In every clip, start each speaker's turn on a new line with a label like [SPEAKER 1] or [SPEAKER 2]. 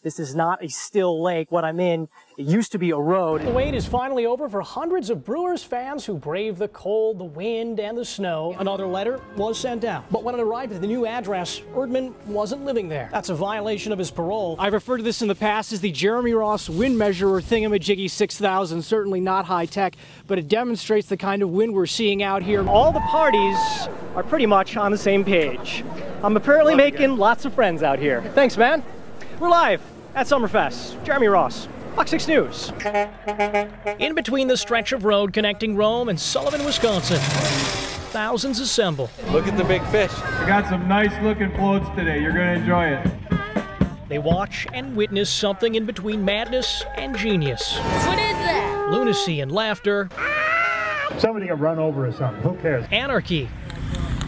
[SPEAKER 1] This is not a still lake. What I'm in, it used to be a road.
[SPEAKER 2] The wait is finally over for hundreds of Brewers fans who braved the cold, the wind, and the snow. Another letter was sent out. But when it arrived at the new address, Erdman wasn't living there. That's a violation of his parole. I've referred to this in the past as the Jeremy Ross wind measurer thingamajiggy 6000. Certainly not high tech, but it demonstrates the kind of wind we're seeing out here.
[SPEAKER 1] All the parties are pretty much on the same page. I'm apparently making lots of friends out here. Thanks, man. We're live at Summerfest. Jeremy Ross, Fox 6 News.
[SPEAKER 2] In between the stretch of road connecting Rome and Sullivan, Wisconsin, thousands assemble.
[SPEAKER 3] Look at the big fish.
[SPEAKER 4] We got some nice looking floats today. You're going to enjoy it.
[SPEAKER 2] They watch and witness something in between madness and genius.
[SPEAKER 5] What is that?
[SPEAKER 2] Lunacy and laughter.
[SPEAKER 4] Somebody got run over or something. Who cares?
[SPEAKER 2] Anarchy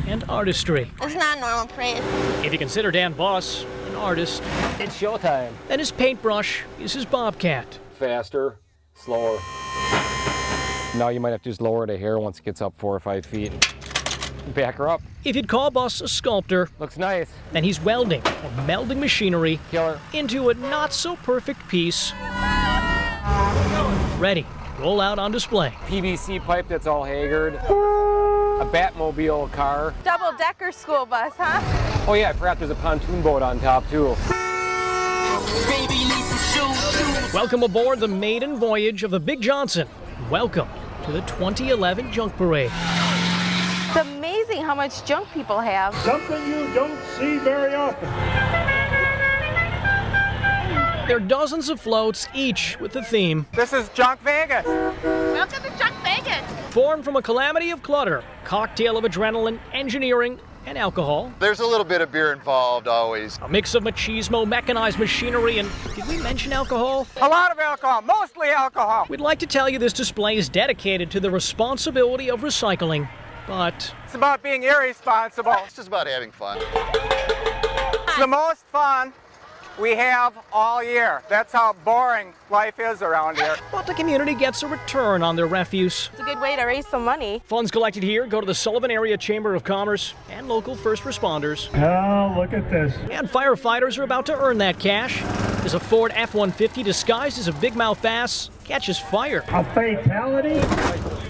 [SPEAKER 2] and artistry.
[SPEAKER 5] It's not a normal parade.
[SPEAKER 2] If you consider Dan Boss an artist,
[SPEAKER 3] It's showtime.
[SPEAKER 2] then his paintbrush is his bobcat.
[SPEAKER 3] Faster, slower. Now you might have to just lower it a hair once it gets up 4 or 5 feet. Back her up.
[SPEAKER 2] If you'd call Boss a sculptor,
[SPEAKER 3] Looks nice.
[SPEAKER 2] then he's welding or melding machinery
[SPEAKER 3] Killer.
[SPEAKER 2] into a not-so-perfect piece, ready to roll out on display.
[SPEAKER 3] PVC pipe that's all haggard. A Batmobile car.
[SPEAKER 5] Double-decker school bus, huh?
[SPEAKER 3] Oh yeah, I forgot there's a pontoon boat on top too.
[SPEAKER 2] Welcome aboard the maiden voyage of the Big Johnson. Welcome to the 2011 Junk Parade.
[SPEAKER 5] It's amazing how much junk people have.
[SPEAKER 4] Something you don't see very often.
[SPEAKER 2] There are dozens of floats, each with a theme.
[SPEAKER 6] This is Junk Vegas.
[SPEAKER 5] Welcome to Junk Vegas.
[SPEAKER 2] Formed from a calamity of clutter, cocktail of adrenaline, engineering, and alcohol.
[SPEAKER 7] There's a little bit of beer involved always.
[SPEAKER 2] A mix of machismo, mechanized machinery, and did we mention alcohol?
[SPEAKER 6] A lot of alcohol, mostly alcohol.
[SPEAKER 2] We'd like to tell you this display is dedicated to the responsibility of recycling, but
[SPEAKER 6] It's about being irresponsible.
[SPEAKER 7] It's just about having fun.
[SPEAKER 6] It's the most fun we have all year. That's how boring life is around here.
[SPEAKER 2] but the community gets a return on their refuse.
[SPEAKER 5] It's a good way to raise some money.
[SPEAKER 2] Funds collected here go to the Sullivan Area Chamber of Commerce and local first responders.
[SPEAKER 4] Oh, look at this.
[SPEAKER 2] And firefighters are about to earn that cash as a Ford F-150 disguised as a big mouth bass catches fire.
[SPEAKER 4] A fatality?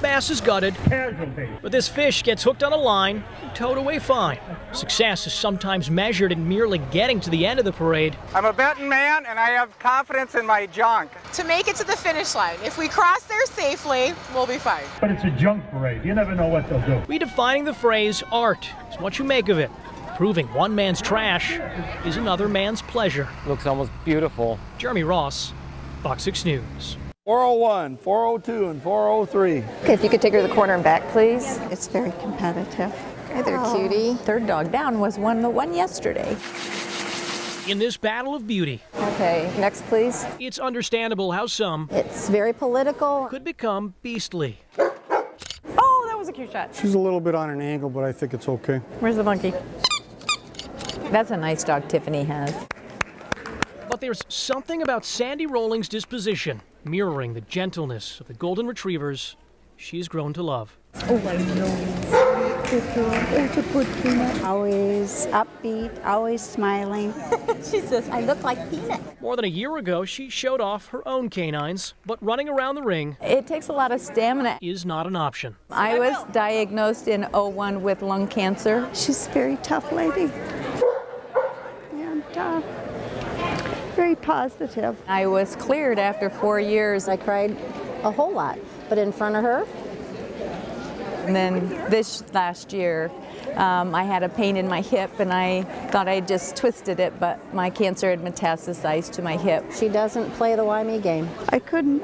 [SPEAKER 2] Bass is gutted,
[SPEAKER 4] Casualty.
[SPEAKER 2] but this fish gets hooked on a line and towed away fine. Success is sometimes measured in merely getting to the end of the parade.
[SPEAKER 6] I'm a betting man and I have confidence in my junk.
[SPEAKER 8] To make it to the finish line. If we cross there safely, we'll be fine.
[SPEAKER 4] But it's a junk parade. You never know what they'll do.
[SPEAKER 2] Redefining the phrase art is what you make of it. Proving one man's trash is another man's pleasure.
[SPEAKER 3] Looks almost beautiful.
[SPEAKER 2] Jeremy Ross, Fox 6 News.
[SPEAKER 9] 401, 402, and 403.
[SPEAKER 10] Okay, if you could take her to the corner and back, please. It's very competitive.
[SPEAKER 8] Hey there, cutie.
[SPEAKER 10] Third dog down was the one yesterday.
[SPEAKER 2] In this battle of beauty,
[SPEAKER 10] Okay, next, please.
[SPEAKER 2] it's understandable how some
[SPEAKER 10] It's very political.
[SPEAKER 2] could become beastly.
[SPEAKER 8] Oh, that was a cute shot.
[SPEAKER 9] She's a little bit on an angle, but I think it's okay.
[SPEAKER 8] Where's the monkey?
[SPEAKER 10] That's a nice dog Tiffany has.
[SPEAKER 2] But there's something about Sandy Rolling's disposition, mirroring the gentleness of the golden retrievers she's grown to love.
[SPEAKER 10] Always upbeat, always smiling. She says, I look like Peanut.
[SPEAKER 2] More than a year ago, she showed off her own canines, but running around the ring
[SPEAKER 10] It takes a lot of stamina.
[SPEAKER 2] is not an option.
[SPEAKER 10] I was diagnosed in '01 with lung cancer. She's a very tough lady. And very positive. I was cleared after 4 years. I cried a whole lot, but in front of her. And then this last year, I had a pain in my hip, and I thought I just twisted it, but my cancer had metastasized to my hip. She doesn't play the why me game. I couldn't.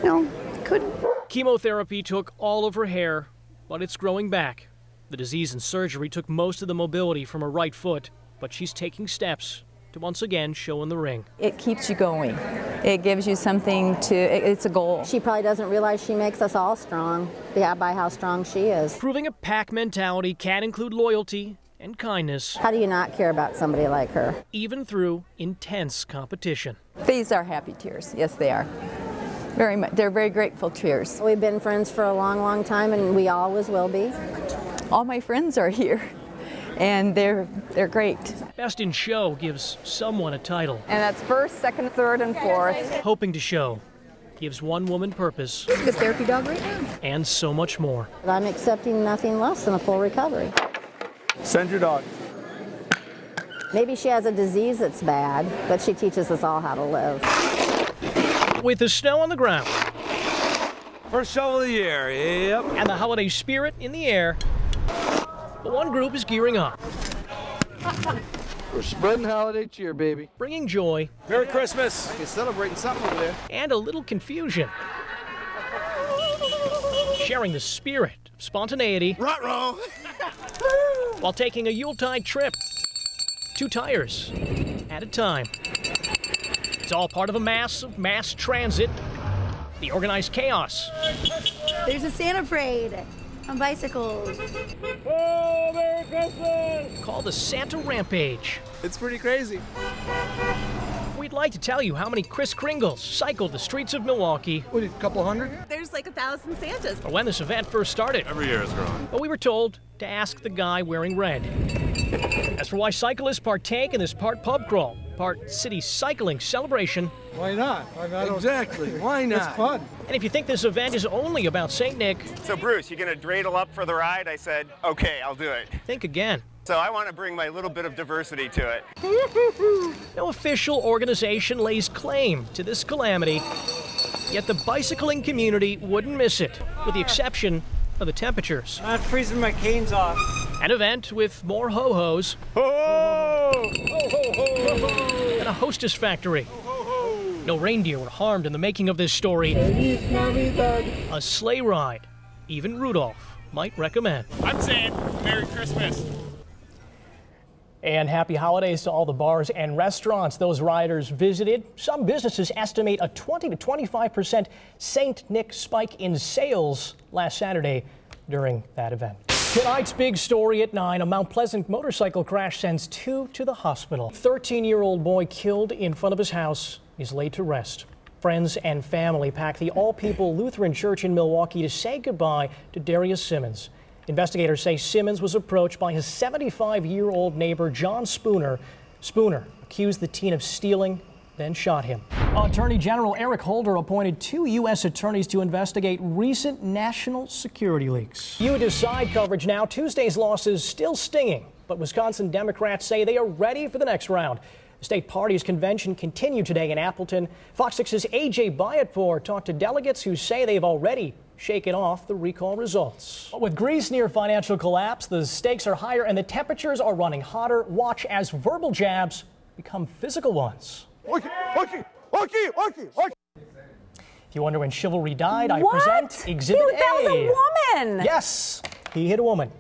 [SPEAKER 10] No, couldn't.
[SPEAKER 2] Chemotherapy took all of her hair, but it's growing back. The disease and surgery took most of the mobility from her right foot, but she's taking steps to once again show in the ring.
[SPEAKER 10] It keeps you going. It gives you something to, it's a goal. She probably doesn't realize she makes us all strong by how strong she is.
[SPEAKER 2] Proving a pack mentality can include loyalty and kindness.
[SPEAKER 10] How do you not care about somebody like her?
[SPEAKER 2] Even through intense competition.
[SPEAKER 10] These are happy tears. Yes, they are. Very much. They're very grateful tears. We've been friends for a long, long time, and we always will be. All my friends are here. and they're great.
[SPEAKER 2] Best in Show gives someone a title.
[SPEAKER 11] And that's first, second, third, and fourth.
[SPEAKER 2] Hoping to Show gives one woman purpose.
[SPEAKER 11] He's a therapy dog right now.
[SPEAKER 2] And so much more.
[SPEAKER 12] I'm accepting nothing less than a full recovery.
[SPEAKER 9] Send your dog.
[SPEAKER 12] Maybe she has a disease that's bad, but she teaches us all how to live.
[SPEAKER 2] With the snow on the ground.
[SPEAKER 13] First shovel of the year, yep.
[SPEAKER 2] And the holiday spirit in the air, the one group is gearing up.
[SPEAKER 13] We're spreading holiday cheer, baby.
[SPEAKER 2] Bringing joy.
[SPEAKER 13] Merry Christmas. You're celebrating something over there.
[SPEAKER 2] And a little confusion. Sharing the spirit of spontaneity.
[SPEAKER 13] Ruh-roh.
[SPEAKER 2] While taking a Yuletide trip. 2 tires at a time. It's all part of a mass transit. The organized chaos.
[SPEAKER 14] There's a Santa parade on bicycles.
[SPEAKER 13] Oh, Merry Christmas!
[SPEAKER 2] Called the Santa Rampage.
[SPEAKER 13] It's pretty crazy.
[SPEAKER 2] We'd like to tell you how many Kris Kringles cycled the streets of Milwaukee.
[SPEAKER 13] What, a couple hundred?
[SPEAKER 14] There's like 1,000 Santas.
[SPEAKER 2] Or when this event first started.
[SPEAKER 15] Every year it's growing.
[SPEAKER 2] But we were told to ask the guy wearing red. As for why cyclists partake in this part pub crawl, part city cycling celebration.
[SPEAKER 9] Why not?
[SPEAKER 13] Exactly. Why not?
[SPEAKER 9] It's fun.
[SPEAKER 2] And if you think this event is only about St. Nick.
[SPEAKER 6] So Bruce, you gonna dreidel up for the ride? I said, okay, I'll do it.
[SPEAKER 2] Think again.
[SPEAKER 6] So I want to bring my little bit of diversity to it.
[SPEAKER 2] No official organization lays claim to this calamity, yet the bicycling community wouldn't miss it, with the exception of the temperatures.
[SPEAKER 1] I'm freezing my canes off.
[SPEAKER 2] An event with more ho-hos.
[SPEAKER 6] Ho-ho!
[SPEAKER 2] And a hostess factory. No reindeer were harmed in the making of this story. A sleigh ride. Even Rudolph might recommend.
[SPEAKER 15] I'm saying Merry Christmas.
[SPEAKER 2] And happy holidays to all the bars and restaurants those riders visited. Some businesses estimate a 20 to 25% St. Nick spike in sales last Saturday during that event. Tonight's big story at 9, a Mount Pleasant motorcycle crash sends 2 to the hospital. 13-year-old boy killed in front of his house is laid to rest. Friends and family packed the All-People Lutheran Church in Milwaukee to say goodbye to Darius Simmons. Investigators say Simmons was approached by his 75-year-old neighbor, John Spooner. Spooner accused the teen of stealing, then shot him. Attorney General Eric Holder appointed 2 U.S. attorneys to investigate recent national security leaks. You Decide coverage now. Tuesday's loss is still stinging, but Wisconsin Democrats say they are ready for the next round. The state party's convention continued today in Appleton. Fox 6's A.J. Bayatpour talked to delegates who say they've already shaken off the recall results. With Greece near financial collapse, the stakes are higher and the temperatures are running hotter. Watch as verbal jabs become physical ones. If you wonder when chivalry died, I present Exhibit A.
[SPEAKER 11] That was a woman!
[SPEAKER 2] Yes, he hit a woman.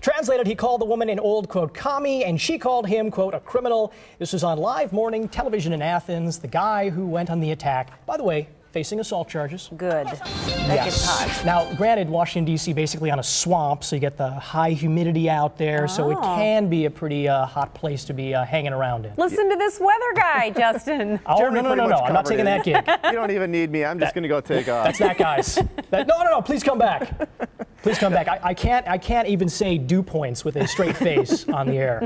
[SPEAKER 2] Translated, he called the woman an old, quote, commie, and she called him, quote, a criminal. This was on live morning television in Athens. The guy who went on the attack, by the way, facing assault charges.
[SPEAKER 5] Good. That gets hot.
[SPEAKER 2] Now, granted, Washington, D.C. basically on a swamp, so you get the high humidity out there, so it can be a pretty hot place to be hanging around in.
[SPEAKER 11] Listen to this weather guy, Justin.
[SPEAKER 2] Oh, no, I'm not taking that gig.
[SPEAKER 16] You don't even need me. I'm just going to go take off.
[SPEAKER 2] That's that, guys. No, please come back. Please come back. I can't even say dew points with a straight face on the air.